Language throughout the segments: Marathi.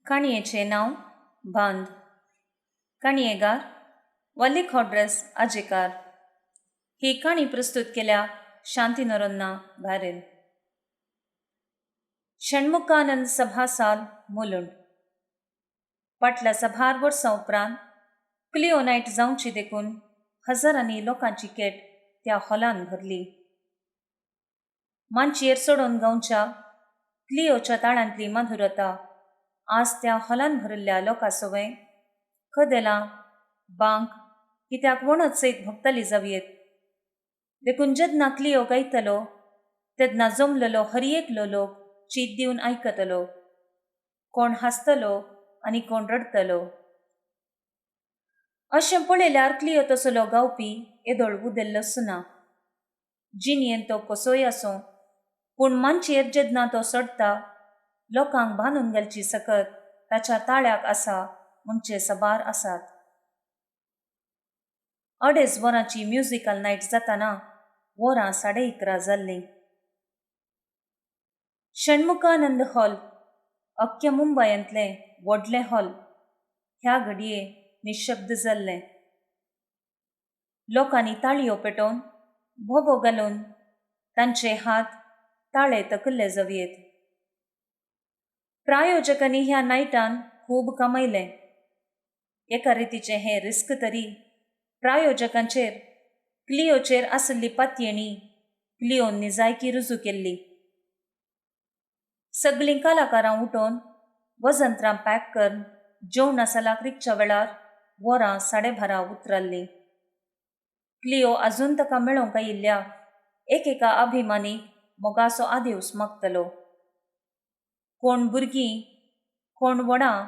काणयेचें नांव बांद. काणयेगार वल्ली खोड्रेस आजेकार. ही काणी प्रस्तुत केल्या शांती नरोन्ना भारेल. षण्मुखानंद सभा साल मुलुंड. फाटल्या सभार वर्सां उपरांत क्लिओ नायट जावची देखून हजारांनी लोकांची केट त्या हॉलान भरली. मांचयेर सोडून गांवच्या क्लिओच्या ताळ्यांतली मधुरता आज त्या हॉलान भरिल्ल्या लोकांसोवें कदेलां बांक कित्याक वणत सयत भोगताली जावयेत. देखून जेन्ना क्लिओ गायतलो तेन्ना जमलेलो हर एकलो लोक चीत दिवन आयकतलो. कोण हांसतलो आनी कोण रडतलो. अशें पळयल्यार क्लिओ तसलो गावपी येदोळ उदेल्लो सुना. जिणयेन तो कसोय आसूं पूण मांचयेर जेन्ना तो चडटा लोकांक बांदून घालची सकत ताच्या ताळ्याक आसा म्हणचे सबार आसात. अडेच वरांची म्युजिकल नायट जाताना वरां 11:30 जाल्लीं. षण्मुखानंद हॉल अख्ख्या मुंबयांतलें व्हडलें हॉल ह्या घडये निशब्द जाल्लें. लोकांनी ताळयो पेटोवन भोगो घालून तांचे हात ताळे तकल्ले जावयेत. प्रायोजकांनी ह्या नायटान खूब कमयलें. एका रितीचें हें रिस्क तरी प्रायोजकांचेर क्लिओचेर आसली पातयेणी क्लिओन निजायकी रुजू केल्ली. सगळीं कलाकारां उठोवन वजंत्रां पॅक करून जेवणा सालाक्रीच्या वेळार वरां 12:30 उतराल्लीं. क्लिओ आजून ताका मेळोवंक आयिल्ल्या एकेका अभिमानीक मोगाचो आदेवस मागतलो. कोण भुरगीं, कोण व्हडां,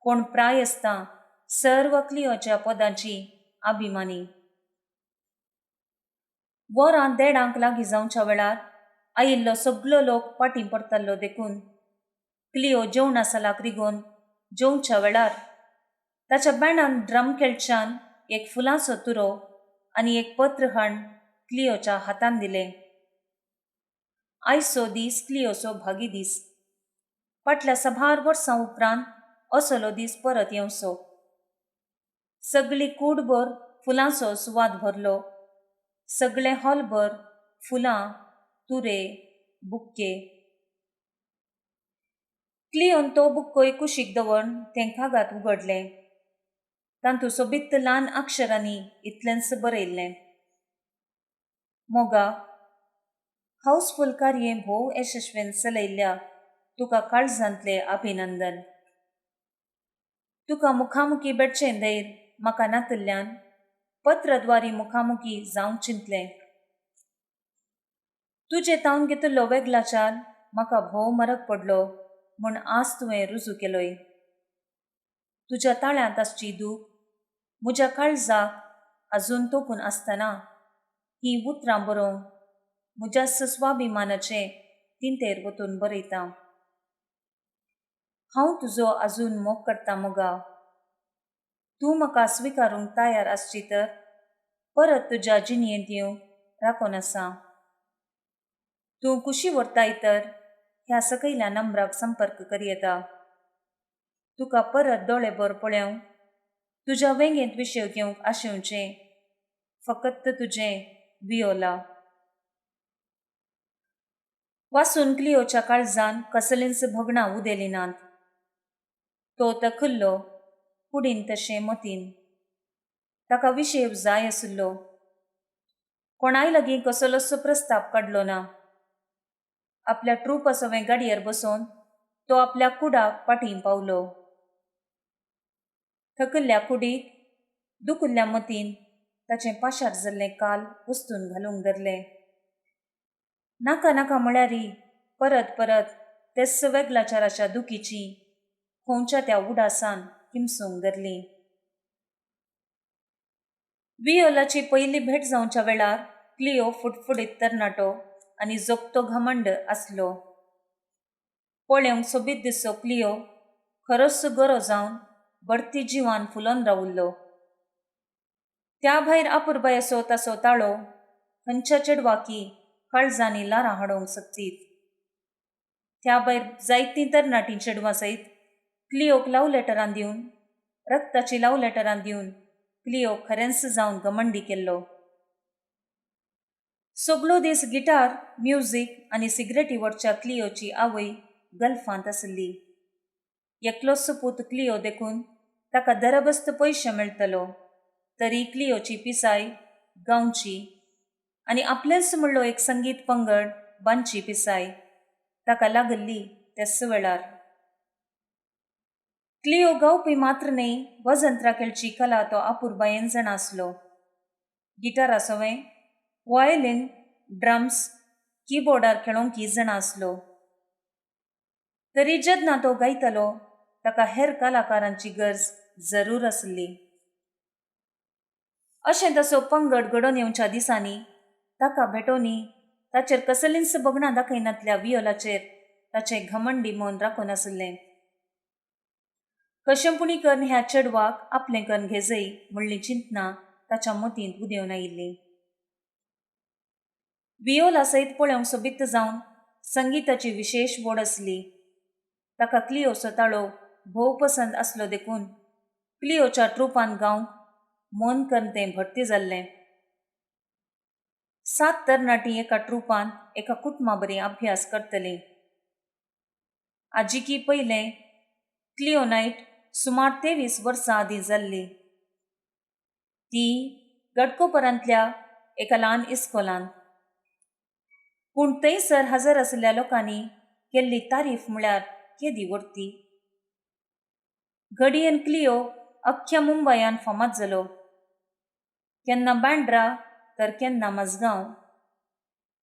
कोण प्रायस्तां सर्व क्लिओच्या पदांची अभिमानी. वरां 1:30 लागीं जावच्या वेळार आयिल्लो सगळो लोक फाटीं पडतालो. देखून क्लिओ जेवणा सालाक रिगोवन जेवच्या वेळार ताच्या बँडान ड्रम खेळच्यान एक फुलांचो तुरो आनी एक पत्र हाडून क्लिओच्या हातान दिलें. आयचो दीस क्लिओचो भागी दीस. फाटल्या सभार वर्सां उपरांत असलो दीस परत येवचो. सगळी कूडभर फुलांचो सुवात भरलो. सगळे हॉलभर फुलां, तुरे, बुक्के. क्लिओन तो बुक्कोय कुशीक दवरून तें कागाद उगडलें. तातूंत सोबित ल्हान अक्षरांनी इतलेंच बरयल्लें: मोगा, हाऊसफुल कार्ये भोव येशस्वीन चलयल्ल्या तुका काळजांतलें अभिनंदन. तुका मुखामुखी बेडचें धैर्य म्हाका नातिल्ल्यान पत्रद्वारी मुखामुखी जावंक चिंतलें. तुजे तावन घेतिल्लो वेगलाचार म्हाका भोव म्हारग पडलो म्हूण आज तुवें रुजू केलोय. तुज्या ताळ्यांत आसची दूख म्हज्या काळजाक आजून तोपून आसतना ही उतरां बरोवंक म्हज्या स्वाभिमानाचे तिंतेर वतून बरयतां. हांव तुजो आजून मोग करतां मोगा. तूं म्हाका स्विकारूंक तयार आसची तर परत तुज्या जिणयेंत येवंक राखोन आसा. तूं कुशी व्हरताय तर ह्या सकयल्या नंबराक संपर्क करियेता. तुका परत दोळे भर पळोवंक तुज्या वेंगेंत विशय घेवंक आशेवचें फकत तुजें वियोला. वाचून क्लिओच्या काळजान कसलींच भोगणां उदेली नात. तो तकल्लो कुडीन तशें मतीन. ताका विशय जाय आशिल्लो. कोणाय लागीं कसलोच प्रस्ताव काडलो ना. आपल्या ट्रूपासोवें गाडयेर बसोवन तो आपल्या कुडाक फाटीं पावलो. थकल्ल्या कुडीक दुखुल्ल्या मतीन ताचें पाशार जाल्लें काल उस्तून घालूंक धरलें. नाका नाका म्हळ्यारी परत परत तेच वेगलाचाराच्या दुखीची खंयच्या त्या उडासान किमसूंक धरली. वियोलाची पयली भेट जावच्या वेळार क्लिओ फुटफुडीत तरणाटो आनी जोगतो घमंड आसलो. पळोवंक सोबीत दिसो क्लिओ खरोच गरो जावन बढती जिवान फुलोवन रावुल्लो. त्या भायर आपुरबायेचो ताचो ताळो खंयच्या चेडवाकी काळजांनी लारां हाडोवंक सकतीत. त्या भायर जायतीं तरणाटीं चेडवां सयत क्लिओक लव लेटरां दिवन रक्ताची लव लेटरां दिवन क्लिओ खरेंच जावन घमंडी केल्लो. सगळो दीस गिटार, म्युझिक आनी सिगरेटी वटच्या क्लिओची आवय गल्फांत आसली. एकलोच पूत क्लिओ देखून ताका दरबस्त पयशे मेळटलो, तरी क्लिओची पिसाय गांवची आनी आपलेंच म्हणलो एक संगीत पंगड बांदची पिसाय ताका लागल्ली तेच वेळार. क्लिओ गावपी मात्र न्ही, वजंत्रा खेळची कला तो आपुरबायेन जाणा आसलो. गिटार आसोवें, वायलीन, ड्रम्स, कीबोर्डार खेळोंकी जाणा आसलो. तरी जेन्ना तो गायतलो ताका हेर कलाकारांची गरज जरूर आसली. अशें तसो पंगड घडोवन येवच्या दिसांनी ताका भेटोनी ताचेर कसलींच बगणां दाखयनातल्या वियोलाचेर ताचें घमंडी मन राखून आसलें. कशेंपुणी करून ह्या चेडवाक आपलें करून घेजई म्हणली चिंतना ताच्या मतींत उदेवन आयिल्ली. वियोला सयत पळोवंक सोबित जावन संगीताची विशेष वड आसली. ताका क्लिओचो ताळो भोव पसंद आसलो देखून क्लिओच्या ट्रुपान गावंक मन करून तें भरती जाल्लें. 7 तरणाटीं एका ट्रुपान एका कुटुंबाबरी अभ्यास करतलीं. आजिकी पयलें क्लिओ नायट सुमार 23 वर्सां आदीं जाल्ली. ती गडकोपरांतल्या एका ल्हान इस्कोलांत. पूण थंयसर हजर आशिल्ल्या लोकांनी केल्ली तारीफ म्हळ्यार केदी वर्ती. घडयेन क्लिओ अख्ख्या मुंबयान फामाद जालो. केन्ना बँड्रा तर केन्ना मजगांव,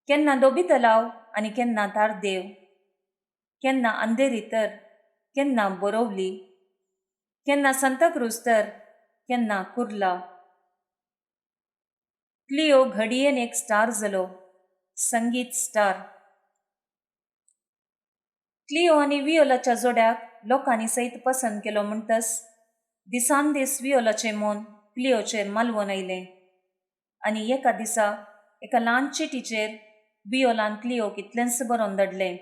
केन्ना दोबी तलाव आनी केन्ना तारदेव, केन्ना अंधेरी तर केन्ना बोरवली, केन्ना सांताक्रूज तर केन्ना कुर्ला. क्लिओ घडयेन एक स्टार जालो, संगीत स्टार. क्लिओ आनी वियोलाच्या जोड्याक लोकांनी सयत पसंद केलो म्हणटस दिसान दीस वियोलाचें मन क्लिओचेर मालवून आयलें आनी एका दिसा एका ल्हान चिटीचेर वियोलान क्लिओक इतलेंच बरोवन धाडलें.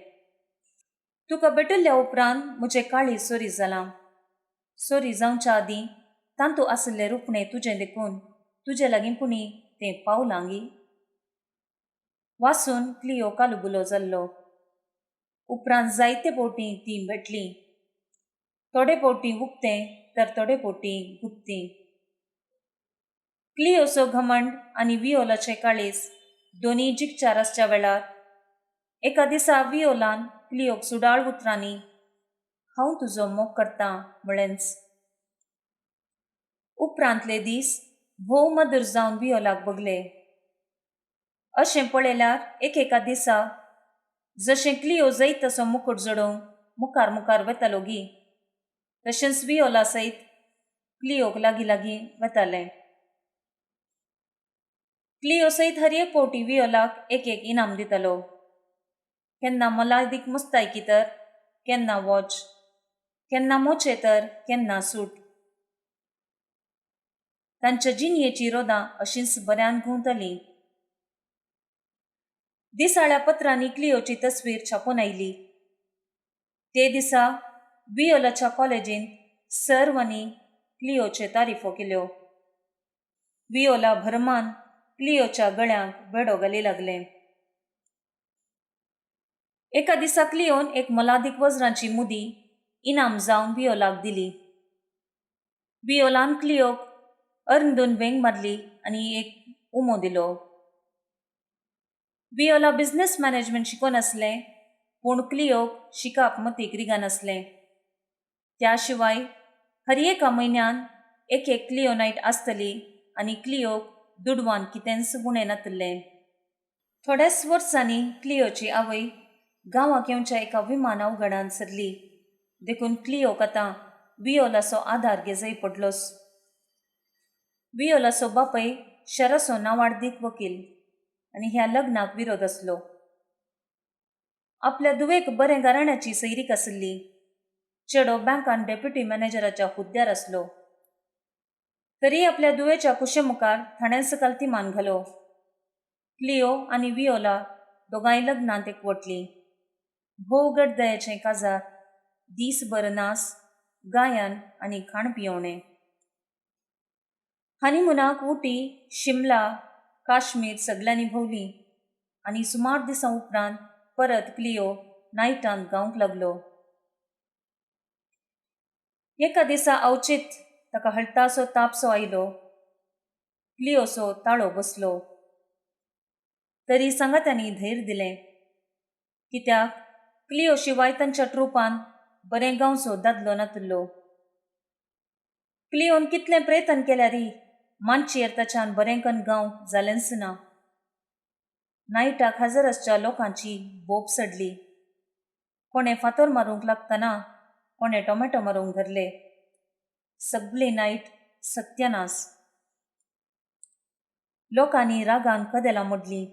तुका भेटल्ल्या उपरांत म्हजें काळी सोरी जालां. सोरी जावच्या आदीं तांतू आशिल्लें रुपणें तुजें देखून तुजे लागींपुणी तें पावलांगी. वाचून क्लिओ कालुबुलो जाल्लो. उपरांत जायते फावटीं तीं भेटलीं. थोडे फावटीं उक्तें तर थोडे फावटीं गुप्तीं. क्लिओचो घमंड आनी वियोलाचें काळीज दोनी जिखचार आसच्या वेळार एका दिसा वियोलान क्लिओक सुडाळ उतरांनी हांव तुजो मोग करतां म्हळेंच. उपरांतले दीस भोव मधूर जावन वियोलाक बगले. अशें पळयल्यार एकेका दिसा जशें क्लिओ जैत तसो मुकुट जोडोवन मुखार मुखार वेतालो गी, तशेंच वियोला सयत क्लिओक लागीं लागीं वेतालें. क्लिओ सयत हर एक फावटी वियोलाक एक एक इनाम दितालो. केन्ना मोलादीक मुस्तायकी तर केन्ना वॉच, केन्ना मोचे तर केन्ना सूट. तांच्या जिणयेची रोदां अशींच बऱ्यान घुंवतलीं. दिसाळ्या पत्रांनी क्लिओची तस्वीर छापून आयली. ते दिसा वियोलाच्या कॉलेजींत सर्वांनी क्लिओचे तारीफो केल्यो. वियोला भरमान क्लिओच्या गळ्यांक वेडो घाली लागलें. एका दिसा क्लिओन एक मोलादीक वज्रांची मुदी इनाम जावन वियोलाक दिली. वियोलान क्लिओक अरुंदून वेंग मारली आनी एक उमो दिलो. वियोला बिझनेस मॅनेजमेंट शिकोवन आसलें, पूण क्लिओक शिकप मतीक रिगानासलें. त्या शिवाय हर एका म्हयन्यान एक क्लिओ नायट आसतली आनी क्लिओक दुडवान कितेंच उणें नातलें. थोड्याच वर्सांनी क्लिओची आवय गांवाक येवच्या एका विमान अवघडांत सरली देखून क्लिओक आतां वियोलाचो आधार घेजय पडलोस. वियोलाचो बापय शराचो नांवाडदीक वकील आनी ह्या लग्नाक विरोध आसलो. आपल्या धुवेक बरें घराण्याची सैरीक आसली. चेडो बँकान डेप्युटी मॅनेजराच्या हुद्द्यार आसलो. तरी आपल्या धुवेच्या कुशे मुखार थाण्याच काल्तिमान घालो. क्लिओ आनी वियोला दोगांय लग्नांत एकवटलीं. भोव गडदयाचें काजार, दीसभर नाच, गायन आनी खाण पियोवणें. हनीमुनाक उटी, शिमला, काश्मीर सगळ्यांनी भोवली आनी सुमार दिसां उपरांत परत क्लिओ नायटांत गावंक लागलो. एका दिसा अवचित ताका हळटासो तापसो आयलो. क्लिओसो ताळो बसलो. तरी सांगात्यांनी धैर्य दिलें, कित्याक क्लिओ शिवाय तांच्या ट्रुपान बरें गांवचो दादलो नातल्लो. क्लिओन कितलें प्रयत्न केल्यारी मानचेर ताच्यान बरें कन्न गावंक जालेंच ना. नायटाक हजाराच्या लोकांची बोब सडली. कोणें फातोर मारूंक लागतना कोणें टोमॅटो मारूंक धरले. सगळी नायट सत्यानास. लोकांनी रागान कदेलां मोडलीं.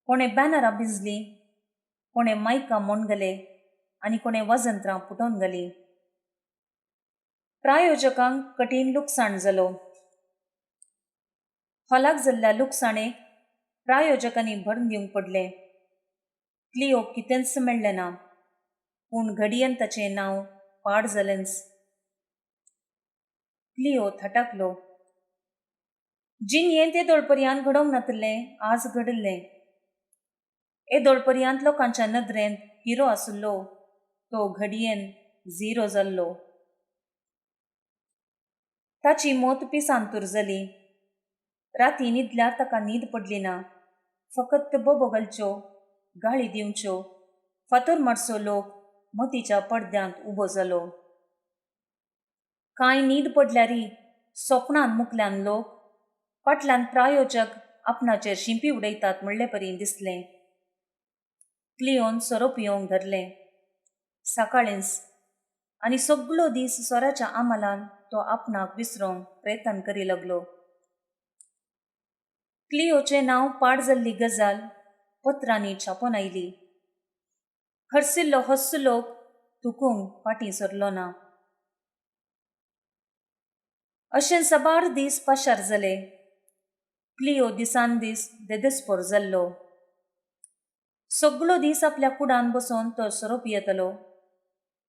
कोणें बॅनरां भिजलीं, कोणें मायकां मोणगले आनी कोणें वजंत्रां फुटोवन घालीं. प्रायोजकांक कठीण लुकसाण जालो. हॉलाक जाल्ल्या लुकसाणेक प्रायोजकांनी भरून दिवंक पडलें. क्लिओक कितेंच मेळ्ळें ना, पूण घडयेन ताचें नांव पाड जालेंच. क्लिओ थाटाकलो. जिणयेंत येदोळपर्यांत घडोवंक नातलें आज घडलें. येदोळपर्यांत लोकांच्या नदरेंत हिरो आसुल्लो तो घडयेन झिरो जाल्लो. ताची मोत पिसांतूर जाली. राती न्हिदल्यार ताका न्हीद पडली ना. फकत बोबो घालच्यो, गाळी दिवच्यो, फातोर मारचो लोक मतीच्या पडद्यांत उबो जालो. कांय न्हीद पडल्यारी सोपणान मुकल्यान लोक फाटल्यान प्रायोजक आपणाचेर शिंपी उडयतात म्हणले परी दिसलें. क्लिओन सोरो पियोवंक धरलें. सकाळींच आनी सगळो दीस सोऱ्याच्या आमालान तो आपणाक विसरोंक प्रयत्न करी लागलो. क्लिओचें नांव पाड जाल्ली गजाल पत्रांनी छापून आयली. हरसिल्लो हस्सू लोक तुकूंक फाटीं सरलो ना. अशें साबार दीस पाशार जाले. क्लिओ दिसान दीस देदेस्पोर जाल्लो. सगळो दीस आपल्या कुडान बसोन तो सोरो पियेतलो.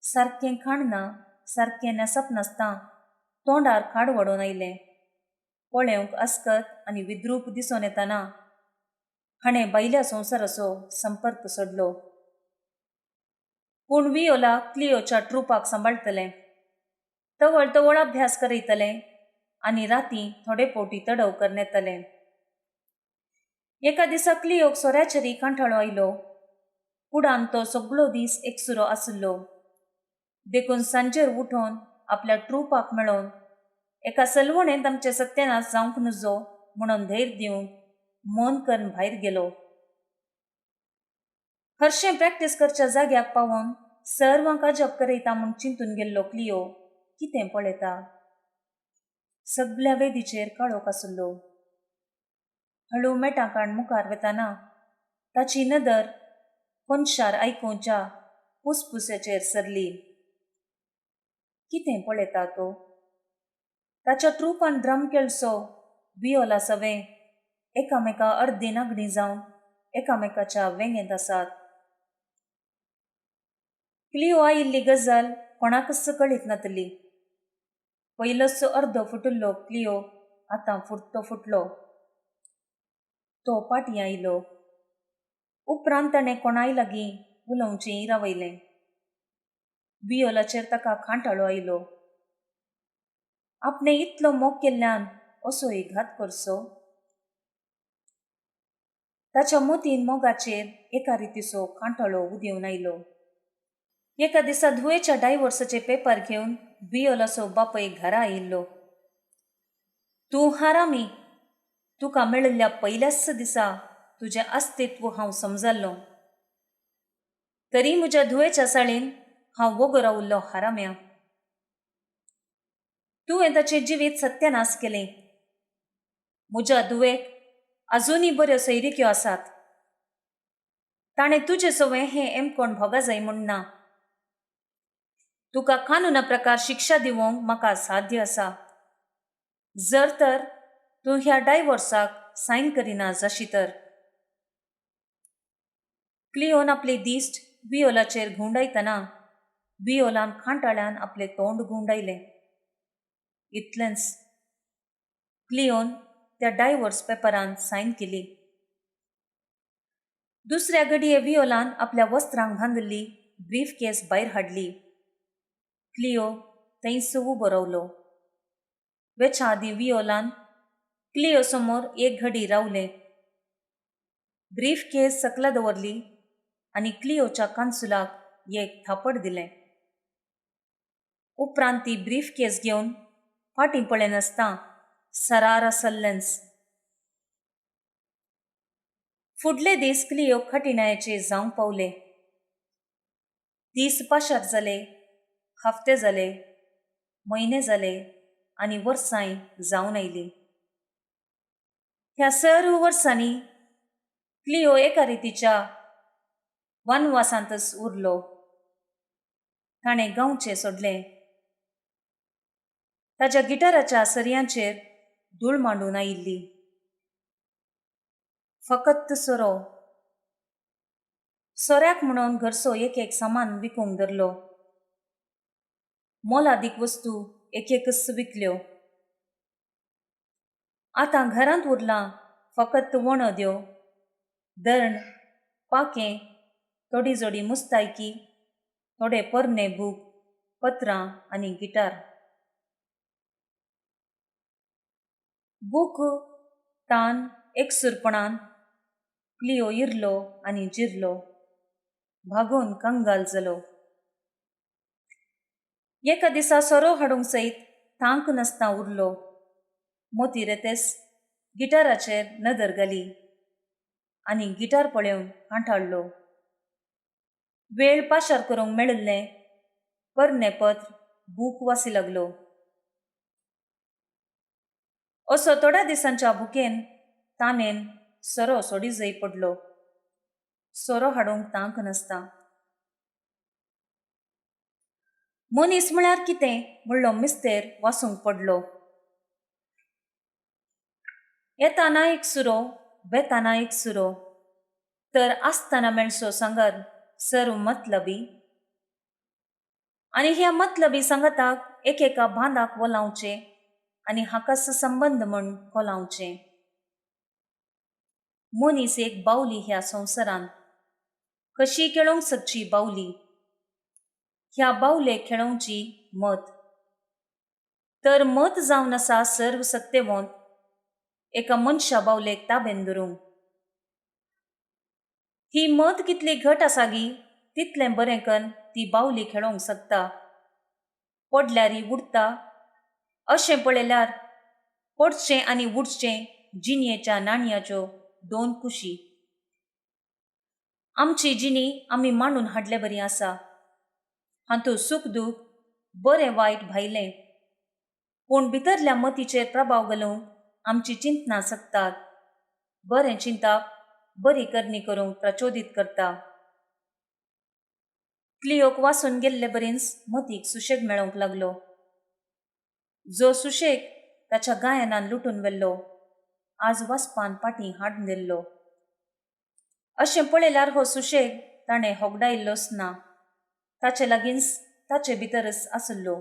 सारकें खाण ना, सारकें नेसप नासता तोंडार खाड वाडोवन आयलें. पळेवंक आस्कत आनी विद्रूप दिसोन येताना हाणें बायल्या संवसाराचो संपर्क सोडलो. पूण वियोला क्लिओच्या ट्रुपाक सांबाळटलें. तवळ तवळ अभ्यास करयतलें आनी रातीं थोडे पोटी तडव करून येतलें. एका दिसा क्लिओक सोऱ्याचेरी कांठाळो आयलो. कुडान तो सगळो दीस एकसुरो आसुल्लो. देखून सांजेर उठोन आपल्या ट्रुपाक मेळोवन एका सलवणेंत आमचें सत्यानास जावंक नजो म्हणून धैर्य दिवंक मन करून भायर गेलो. हरशें प्रॅक्टीस करच्या जाग्याक पावोन सर्वांक अजप करयता म्हूण चिंतून गेल्लो क्लिओ कितें पळयता. सगळ्या वेदीचेर काळोख आसुल्लो. हळू मेटाकाण मुखार वेताना ताची नदर कोनशार आयकुच्या फुसफुसाचेर सरली. कितें पळयता तो? ताच्या ट्रुपान ड्रम खेळसो वियोला सवे एकामेका अर्दी नागणी जावन एकामेकाच्या वेंगेंत आसात. क्लिओ आयिल्ली गजाल कोणाकच कळीत नातली. पयलोचो अर्दो फुटुल्लो क्लिओ आतां फुट्टो फुटलो. तो पाटी आयलो. उपरांत ताणें कोणाय लागीं उलोवचें रावयलें. वियोलाचेर ताका खांटाळो आयलो. आपणें इतलो मोग केल्ल्यान असोय घात करचो. ताच्या मोतीन मोगाचेर एका रितीचो खांटाळो उदेवन आयलो. एका दिसा धुवेच्या डायवोर्साचे पेपर घेवन वियोलाचो बापय घरा आयिल्लो. तूं हारामी. तुका मेळिल्ल्या पयल्याच दिसा तुजें अस्तित्व हांव समजल्लो. तरी म्हज्या धुवेच्या साळीन हांव वगो रावुल्लो हाराम्या. तुवें ताचें जिवीत सत्यानास केलें. म्हज्या धुवेक आजुनी बऱ्यो सैरिक्यो आसात. ताणें तुजें सवें हें एमकोण भोगा जाय म्हूण ना. तुका कानुना प्रकार शिक्षा दिवंक म्हाका साध्य आसा. जर तर तूं ह्या डायवोर्साक सायन करिना जशी तर. क्लिओन आपली दिश्ट वियोलाचेर घुंवडायतना विओलान खांटाळ्यान आपले तोंड गुंडायलें. इतलेंच क्लिओन त्या डायव्हर्स पेपरान सायन केली. दुसऱ्या घडये विओलान आपल्या वस्त्रांक बांदिल्ली ब्रीफ केस भायर हाडली. क्लिओ थंयच उबो रावलो. वेच्या आदीं विओलान क्लिओ समोर एक घडी रावलें. ब्रीफ केस सकला दवरली आनी क्लिओच्या कांसुलाक एक थापड दिलें. उपरांत ती ब्रीफ केस घेवन फाटीं पळयनासतना सरार सल्लेंच. फुडले दीस क्लिओ खटिणायेचेर जावंक पावले. दीस पाशार जाले, हफ्ते जाले, म्हयने जाले आनी वर्सांय जावन आयलीं. ह्या सर्व वर्सांनी क्लिओ एका रितीच्या वनवासांतच उरलो. ताणें गांवचें सोडलें. ताच्या गिटाराच्या सरयांचेर धूळ मांडून आयिल्ली. फकत सोऱ्याक म्हणून घरचो एक सामान विकूंक धरलो. मोलादीक वस्तू एकच विकल्यो. आतां घरांत उरलां फकत वणद्यो, धर्ण, पाकें, थोडी जोडी मुस्तायकी, थोडे पोरणे बूक, पत्रां आनी गिटार. बूक तान एकसुरपणान क्लिओ इरलो आनी जिरलो. भागोवन कंगाल जालो. एका दिसा सोरो हाडूंक सयत थांक नासता उरलो. मोती रेतेस गिटाराचेर नदर घाली आनी गिटार पळयोवन कांठाळ्ळो. वेळ पाशार करूंक मेळिल्लें पोरणे पत्र बूक वासी लागलो. असो थोड्या दिसांच्या भुकेन ताणेन सोरो सोडी जै पडलो. सोरो हाडूंक तांक नासता. मनीस म्हळ्यार कितें म्हणलो मिस्तेर वासूंक पडलो. येताना एक सुरो, वेताना एक सुरो, तर आसतना मेळचो सांगात सर्व मतलबी. आनी ह्या मतलबी सांगाताक एकेका बांदाक वलावचे आनी हाकास संबंध म्हण खोलावचे. मनीस एक बावली ह्या संवसारांत. कशी खेळोंक शकची बावली. ह्या बावले खेळोवची मत. तर मत जावन आसा सर्व सत्तेवंत एका मनशा बावलेक ताबेन धरूंक. ही मत कितली घट आसा गी तितलें बरें कन्न ती बावली खेळोंक शकता. पडल्यारी उडटा अशें पळयल्यार पडचें आनी उडचें जिणयेच्या नाणयाच्यो दोन कुशी. आमची जिणी आमी मांडून हाडले बरी आसा. हातूंत सूख दूख, बरें वायट भायलें. पूण भितरल्या मतीचेर प्रभाव घालूंक आमची चिंतनां सकतात. बरें चिंताप बरी करणी करूंक प्रचोदीत करता. क्लिओक वासून गेल्ले बरेंच मतीक सुशेग मेळोंक लागलो. जो सुशेग ताच्या गायनान लुटून व्हेल्लो आज वाचपान फाटीं हाडून दिल्लो. अशें पळयल्यार हो सुशेग ताणें होगडायिल्लोच ना. ताचे लागींच ताचे भितरच आसलो.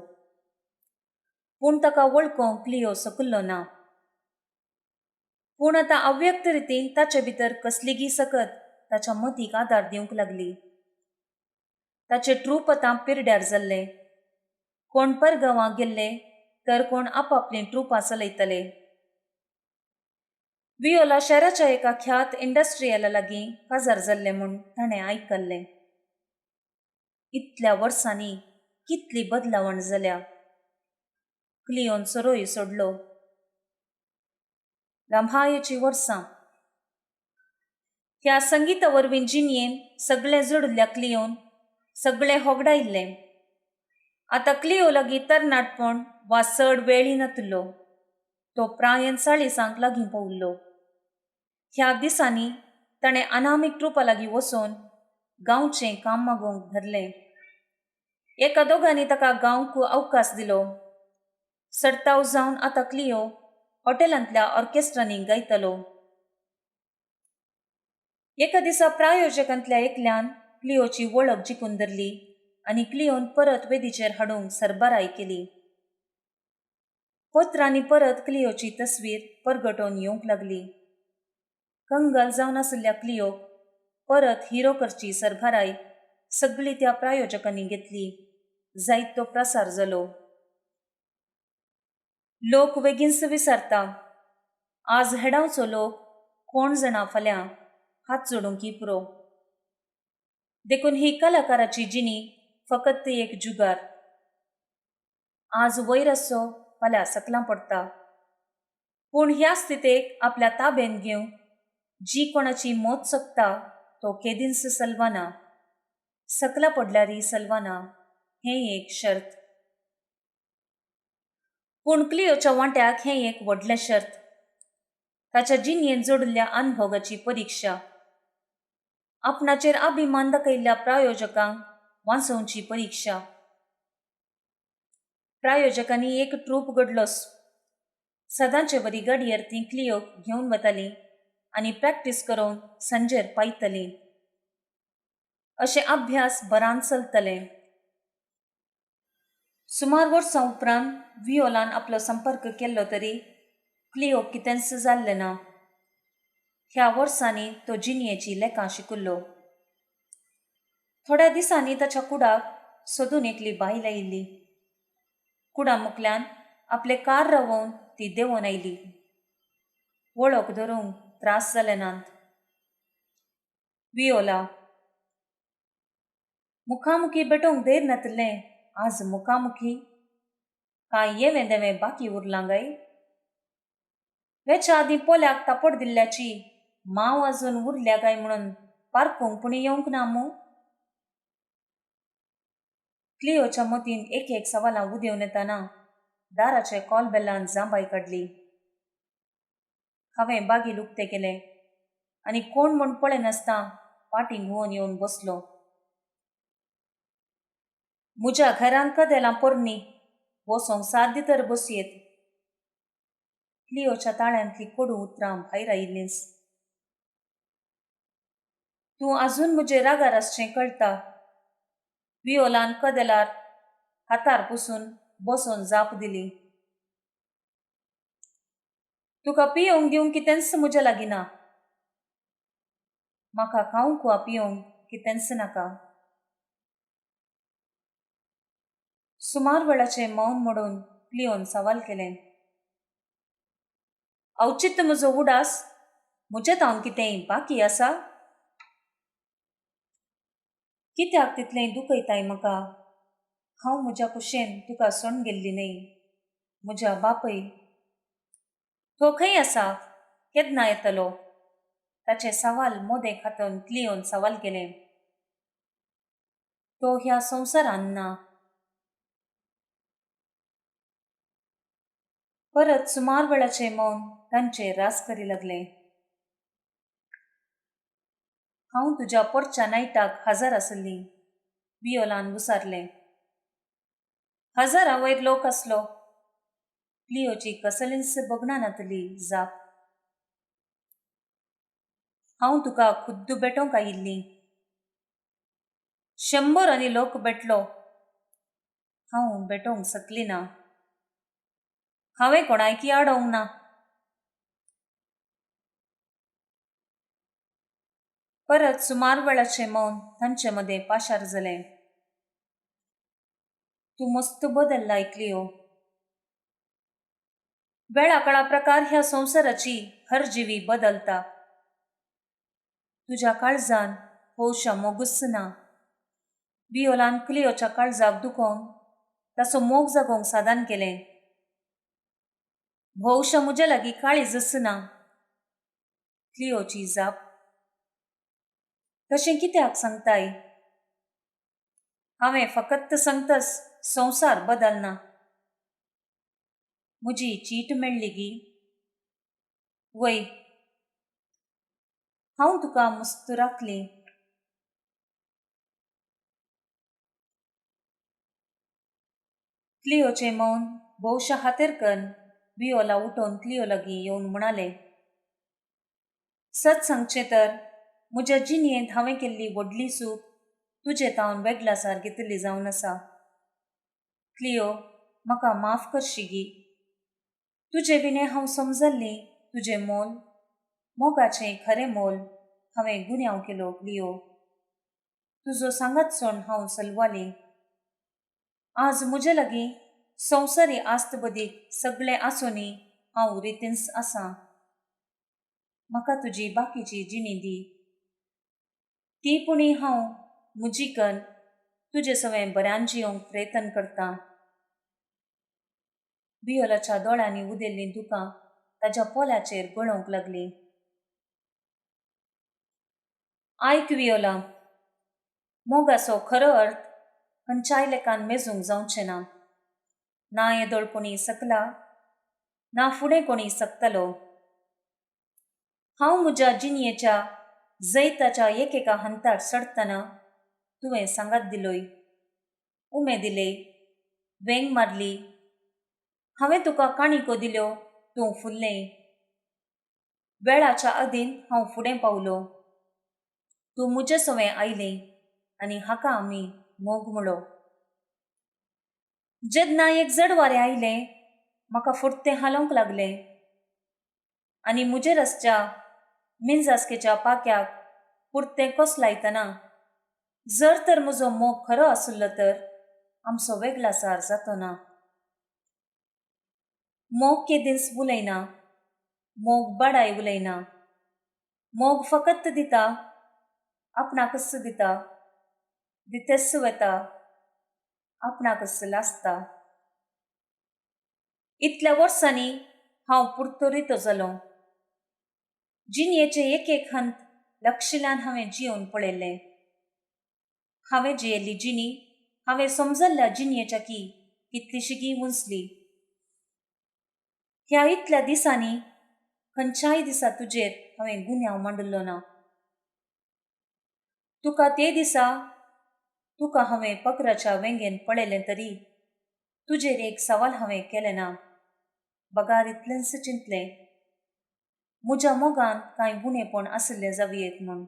पूण ताका वळखोंक क्लिओ सकल्लो ना. पूण आतां अव्यक्त रितीन ताचे भितर कसलीगी सकत ताच्या मतीक आदार दिवंक लागली. ताचे ट्रूप आतां पिरड्यार जाल्लें. कोण परगांवां गेल्ले तर कोण आपापलीं ट्रुपां चलयतले. विओला शाराच्या एका ख्यात इंडस्ट्रियला लागीं काजार जाल्लें म्हूण ताणें आयकल्लें. इतल्या वर्सांनी कितली बदलावण जाल्या. क्लिओन सोरोय सोडलो. रांभायेची वर्सां. ह्या संगीता वरवीं जिणयेन सगळें जोडल्या क्लिओन सगळें होगडायिल्लें. आतां क्लिओ लागीं तरणाटपण वा चड वेळी नातलो. तो प्रायन 40 लागीं पावल्लो. ह्या दिसांनी ताणें अनामीक ट्रुपा लागीं वचोन गांवचें काम मागोवंक धरलें. एका दोगांनी ताका गांवक अवकाश दिलो. सर्ताव जावन आतां क्लिओ हॉटेलांतल्या ऑर्केस्ट्रांनी गायतलो. एका दिसा प्रायोजकांतल्या एकल्यान क्लिओची वळख जिखून धरली आनी क्लिओन परत वेदीचेर हाडूंक सरबराय केली. पत्रांनी परत क्लिओची तस्वीर परगटोवन येवंक लागली. कंगाल जावन आशिल्ल्या क्लिओक परत हिरो करची सरभराय सगळी त्या प्रायोजकांनी घेतली. जायतो प्रसार जालो. लोक बेगीनच विचारता, आज हेडावचो लोक कोण जाणा फाल्यां हात जोडूंक पुरो. देखून ही कलाकाराची जिणी फकत ती एक जुगार. आज वयर आसो फाल्यां सकलां पडटा. पूण ह्या स्थितीक आपल्या ताब्यान घेवंक जी कोणाची मोत सोंपता तो केदींच सलवाना. सकला पडल्यारय सलवाना हें एक शर्त. पूण क्लिओच्या वांट्याक हें एक व्हडलें शर्त. ताच्या जिणयेन जोडिल्ल्या अनुभवाची परिक्षा. आपणाचेर अभिमान दाखयल्ल्या प्रायोजकांक वाचोवची परिक्षा. प्रायोजकांनी एक ट्रूप घडलोस. सदांचे बरी गाडयेर ती क्लिओक घेवन वतालीं आनी प्रॅक्टीस करून सांजेर पायतलीं. अशें अभ्यास बरान चलतले. सुमार वर्सां उपरांत विओलान आपलो संपर्क केल्लो तरी क्लिओक कितेंच जाल्लें ना. ह्या वर्सांनी तो जिणयेची लेखां शिकुल्लो. थोड्या दिसांनी ताच्या कुडाक सोदून एकली बायल आयिल्ली. कुडा मुखल्यान आपले कार रावोवन ती देंवोन आयली. वळख धरूंक त्रास जाले नात. विओला, मुखामुखी भेटोवंक धैर नातलें आज मुखामुखी कांय येवें देवें बाकी उरलां गाय. वेच्या आदीं पोल्याक तापड दिल्ल्याची माव आजून उरल्या काय म्हणून पारखूंक पुणी येवंक ना मू. क्लिओच्या मतीन एक एक सवालां उदेवन येताना दाराचे कॉल बेल्लान जांबाय काडली. हांवें बागील उक्तें केलें आनी कोण म्हूण पळयनासतना पाटींग हुवून येवन बसलो. म्हज्या घरान कदेलां पोरणी बसोंक साद्य तर बसयेत. क्लिओच्या ताळ्यांतली कोडू उतरां भायर आयिल्लींच. तूं आजून म्हजे रागार आसचें कळटा. विओलान कदेलार हातार पुसून बसोन जाप दिली. तुका पियोवंक दिवंक कितेंच म्हज्या लागीं ना. म्हाका खावंक वा पियोवंक कितेंच नाका. सुमार वेळाचें मौन मोडून क्लिओन सवाल केलें. औचित्य म्हजो उडास म्हजें तावन कितेंय बाकी आसा? कित्याक तितलें दुखयताय म्हाका? हांव म्हज्या कुशेन तुका सोडून गेल्ली न्हय. म्हज्या बापय तो खंय आसा? केन्ना येतलो? ताचे सवाल मोदें खातून क्लिओन सवाल केलें. तो ह्या संवसारान ना. परत सुमार वेळाचें मौन तांचेर रास करी लागलें. हांव तुज्या पोरच्या नायटाक हजर आसली. विओलान विचारलें. हजारा वयर लोक आसलो. क्लिओची कसलींच बगना नातली जाप. हांव तुका खुद्द भेटोवंक आयिल्ली. 100 आनी लोक भेटलो. हांव भेटोवंक शकली ना. हांवें कोणायकी आडोवंक ना. परत सुमार वेळाचें मौन तांचे मदें पाशार जालें. तूं मस्त बदल्लाय क्लिओ. वेळा काळा प्रकार ह्या संवसाराची हर जिवी बदलता. तुज्या काळजान भोवशा मोगूच ना. विओलान क्लिओच्या काळजाक दुखोवन ताचो मोग जागोवंक साधन केलें. भोवशा म्हज्या लागीं काळीजच ना. क्लिओची जाप. तशें कित्याक सांगताय? हांवें फकत सांगतास संवसार बदलना. म्हजी चीट मेळ्ळी गी. वय, हांव तुका मस्त राखली. क्लिओचें मौन भोवशा हातेर करून विओला उठोवन क्लिओ लागीं येवन म्हणालें. सच सांगचें तर म्हज्या जिणयेंत हांवें केल्ली व्हडली चूक तुजे तावन वेगळासार घेतली जावन आसा. क्लिओ, म्हाका माफ करशिगी. तुजे विने हांव समजल्ली तुजें मोल, मोगाचें खरें मोल हांवें गुन्यांव केलो. क्लिओ, तुजो सांगात सोड हांव सलवाली. आज म्हजे लागीं संवसारी आस्त बदीक सगळें आसुनी हांव रितीन्स आसां. म्हाका तुजी बाकीची जिणी दी. ती पुणी हांव म्हजी कन तुजे सवें बऱ्यान जियोंक प्रयत्न करतां. वियोलाच्या दोळ्यांनी उदेल्लीं दुकां ताच्या पोल्याचेर गळोवंक लागलीं. आयक वियोला, मोगाचो खरो अर्थ खंयच्याय लेकान मेजूंक जावचें ना. ना येदोळ कोणी सकला, ना फुडें कोणी सकतलो. हांव म्हज्या जिणयेच्या जैताच्या एकेका हंतार चडटना तुवें सांगात दिलोय. उमेद दिले, वेंग मारली. हांवें तुका काणिको दिल्यो तूं फुल्लें. वेळाच्या आदीन हांव फुडें पावलो. तूं म्हजे सवें आयलें आनी हाका आमी मोग म्हणलो. जेन्ना एक जड वारें आयलें, म्हाका फुडतें हालोवंक लागलें आनी म्हजे रस्त्या मिंजासकेच्या पाक्याक पुरतें कोस लायतना जर तर म्हजो मोग खरो आसुल्लो तर आमचो वेगळासार जातो ना. मोग केदींच उलयना, मोग बाडाय उलयना. मोग फकत दिता, आपणाकच दिता, दितेस वेता, आपणाकच लासता. इतल्या वर्सांनी हांव पुर्तोरितो जालो. जिणयेचे एक एक हंत लक्षिल्यान हांवें जियोन पळयल्लें. हांवें जियेल्ली जिणी हांवें समजल्ल्या जिणयेच्या कितलीशीगी उंचली. ह्या इतल्या दिसांनी खंयच्याय दिसा तुजेर हांवें गुन्यांव मांडिल्लो ना. तुका ते दिसा तुका हांवें पकराच्या वेंगेन पळयलें तरी तुजेर एक सवाल हांवें केलें ना. बगार इतलेंच चिंतलें, म्हज्या मोगान कांय गुणेपण आशिल्लें जावयेत म्हूण.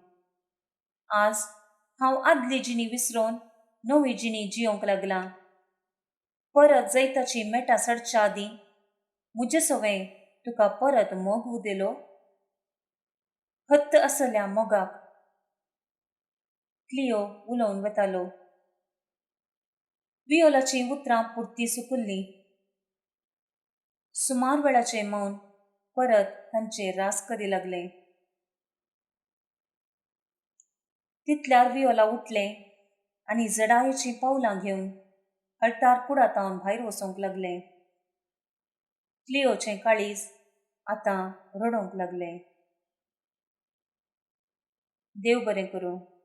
आज हांव आदली जिणी विसरोन नवी जिणी जियोंक लागलां. परत जैताची मेटां सडच्या आदीं म्हजे सवें तुका परत मोग उदेलो. हत्त आसल्या मोगाक. क्लिओ उलोवन वतालो. वियोलाचीं उतरां पुर्ती सुकुल्लीं. सुमार वेळाचें मौन परत तांचेर रास करी लागलें. तितल्यार वियोला उठलें आनी जडायेचीं पावलां घेवन हळटार कुडातावन भायर वचोंक लागलें. क्लिओचें काळीज आतां रडोंक लागलें. देव बरें करूं.